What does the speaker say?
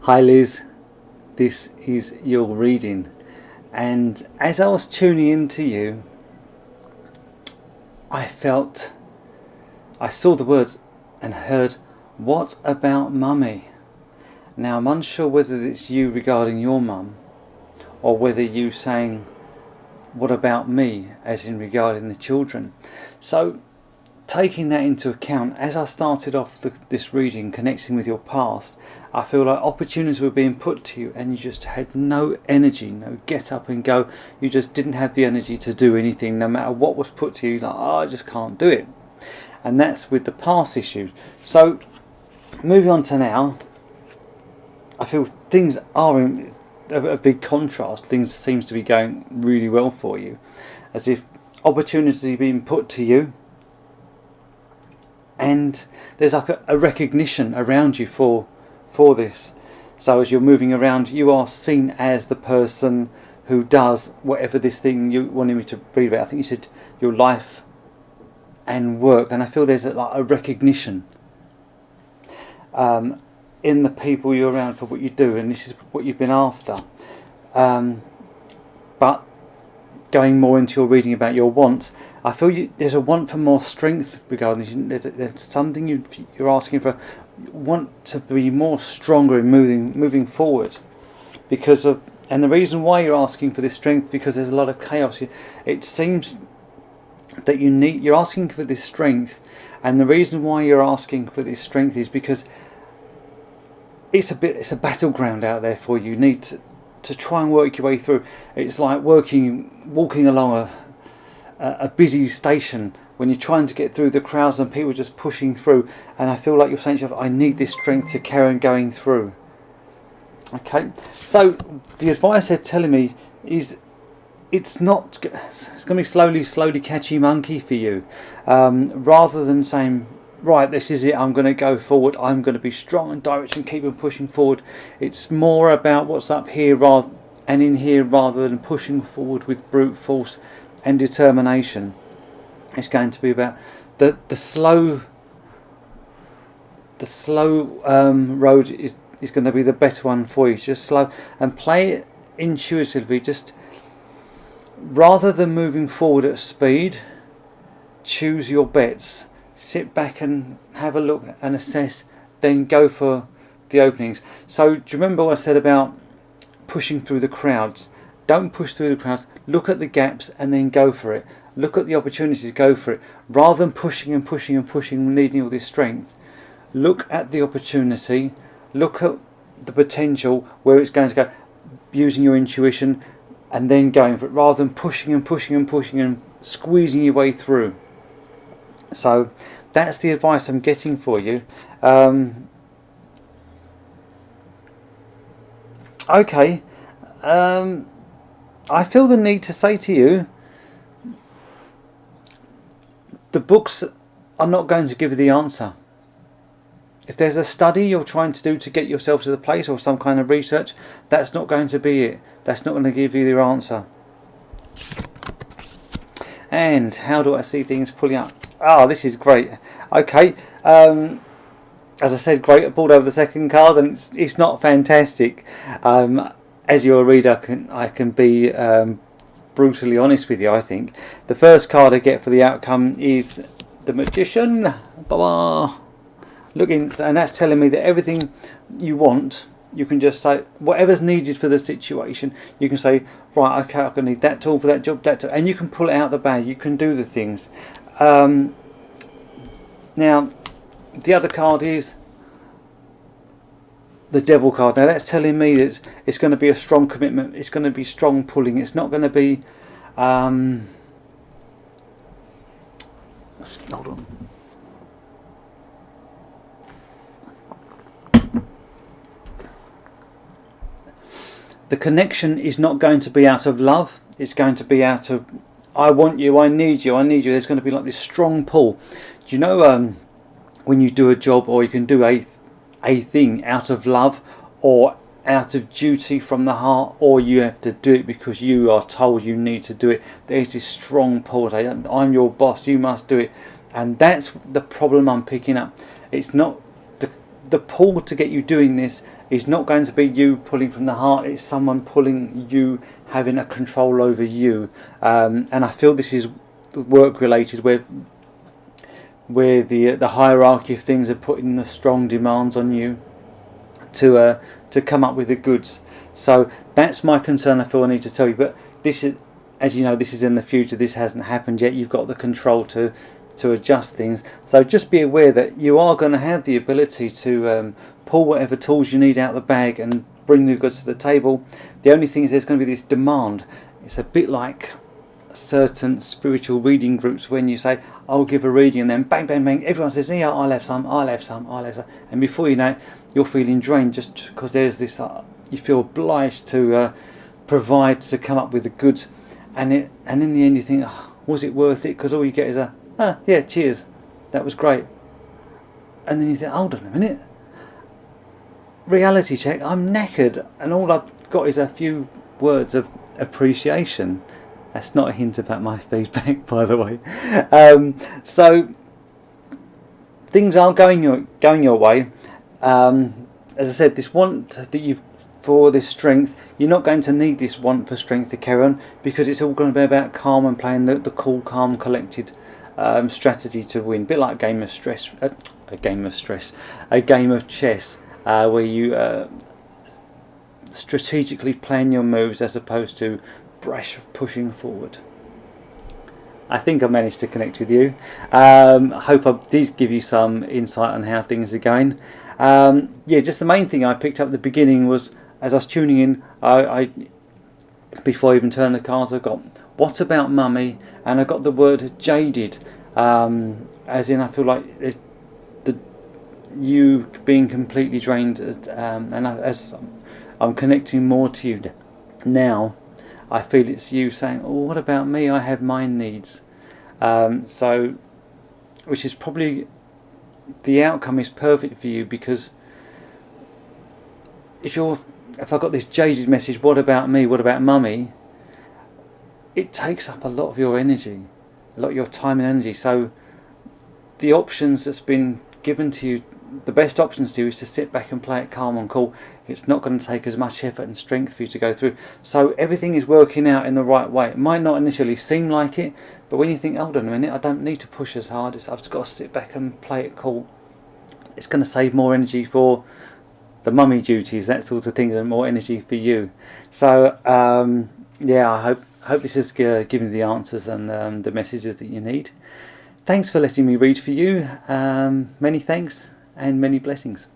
Hi Liz, this is your reading, and as I was tuning into you, I saw the words and heard, "What about mummy?" Now I'm unsure whether it's you regarding your mum, or whether you saying, "What about me?" as in regarding the children. So taking that into account, as I started off this reading, connecting with your past, I feel like opportunities were being put to you and you just had no energy, no get up and go. You just didn't have the energy to do anything, no matter what was put to you, like, oh, I just can't do it. And that's with the past issues. So moving on to now, I feel things are in a big contrast. Things seems to be going really well for you, as if opportunities are being put to you, and there's like a recognition around you for this. So as you're moving around, you are seen as the person who does whatever this thing you wanted me to read about. I think you said your life and work, and I feel there's a recognition in the people you're around for what you do, and this is what you've been after. But going more into your reading about your wants, I feel there's a want for more strength regarding this. There's something you're asking for. You want to be more stronger in moving forward, and the reason why you're asking for this strength, because there's a lot of chaos. It seems that you're asking for this strength, and the reason why you're asking for this strength is because it's a battleground out there for you. You need to try and work your way through. It's like walking along a busy station when you're trying to get through the crowds and people just pushing through, and I feel like you're saying to yourself, I need this strength to carry on going through. Okay, so the advice they're telling me is it's going to be slowly catchy monkey for you, rather than saying, right, this is it, I'm going to go forward, I'm going to be strong and direct and keep on pushing forward. It's more about what's up here and in here, rather than pushing forward with brute force and determination. It's going to be about the slow road is going to be the better one for you. Just slow and play it intuitively. Just rather than moving forward at speed, choose your bets. Sit back and have a look and assess, then go for the openings. So do you remember what I said about pushing through the crowds? Don't push through the crowds. Look at the gaps and then go for it. Look at the opportunities, go for it. Rather than pushing and pushing and pushing, needing all this strength, look at the opportunity. Look at the potential, where it's going to go, using your intuition and then going for it, rather than pushing and pushing and pushing and squeezing your way through. So that's the advice I'm getting for you. Okay. I feel the need to say to you, the books are not going to give you the answer. If there's a study you're trying to do to get yourself to the place, or some kind of research, that's not going to be it. That's not going to give you the answer. And how do I see things pulling up? Oh, this is great. Okay. As I said, great. I pulled over the second card, and it's not fantastic. As you're a reader, I can be brutally honest with you. I think the first card I get for the outcome is the Magician. Blah-blah. Looking, and that's telling me that everything you want, you can just say whatever's needed for the situation. You can say, right, okay, I'm going to need that tool for that job, that tool, and you can pull it out of the bag. You can do the things. Now, the other card is the Devil card. Now that's telling me that it's going to be a strong commitment. It's going to be strong pulling. It's not going to be. Hold on. The connection is not going to be out of love. It's going to be out of, I want you, I need you, I need you. There's going to be like this strong pull. Do you know when you do a job, or you can do a thing out of love or out of duty from the heart, or you have to do it because you are told you need to do it. There's this strong pull. I'm your boss, you must do it. And that's the problem I'm picking up. It's not the the pull to get you doing this is not going to be you pulling from the heart. It's someone pulling you, having a control over you. And I feel this is work related, where the hierarchy of things are putting the strong demands on you to come up with the goods. So that's my concern. I feel I need to tell you, but this is, as you know, this is in the future. This hasn't happened yet. You've got the control to adjust things. So just be aware that you are going to have the ability to pull whatever tools you need out of the bag and bring the goods to the table. The only thing is there's going to be this demand. It's a bit like certain spiritual reading groups when you say, I'll give a reading, and then bang, bang, bang, everyone says, yeah, I'll have some, and before you know it, you're feeling drained just because there's this, you feel obliged to provide, to come up with the goods, and in the end you think, oh, was it worth it? Because all you get is yeah, cheers, that was great. And then you think, hold on a minute, reality check, I'm knackered, and all I've got is a few words of appreciation. That's not a hint about my feedback, by the way. So things are going your way. As I said, this want that you've for this strength, you're not going to need this want for strength to carry on, because it's all going to be about calm and playing the cool, calm, collected strategy to win. A bit like a game of chess, where you strategically plan your moves as opposed to pushing forward. I think I managed to connect with you. I hope I did give you some insight on how things are going. Just the main thing I picked up at the beginning was, as I was tuning in, I before I even turned the cards, I got "What about mummy?" and I got the word "jaded," as in I feel like there's you being completely drained, as I'm connecting more to you now, I feel it's you saying, oh, what about me? I have my needs. So, which is probably, the outcome is perfect for you, because if I got this jaded message, what about me? What about mummy? It takes up a lot of your energy, a lot of your time and energy. So the options that's been given to you, the best options to you is to sit back and play it calm and cool. It's not going to take as much effort and strength for you to go through. So everything is working out in the right way. It might not initially seem like it, but when you think, hold on a minute, I don't need to push as hard, I've just got to sit back and play it cool, it's going to save more energy for the mummy duties, that sort of thing, and more energy for you. So I hope this has given you the answers and the messages that you need. Thanks for letting me read for you. Many thanks and many blessings.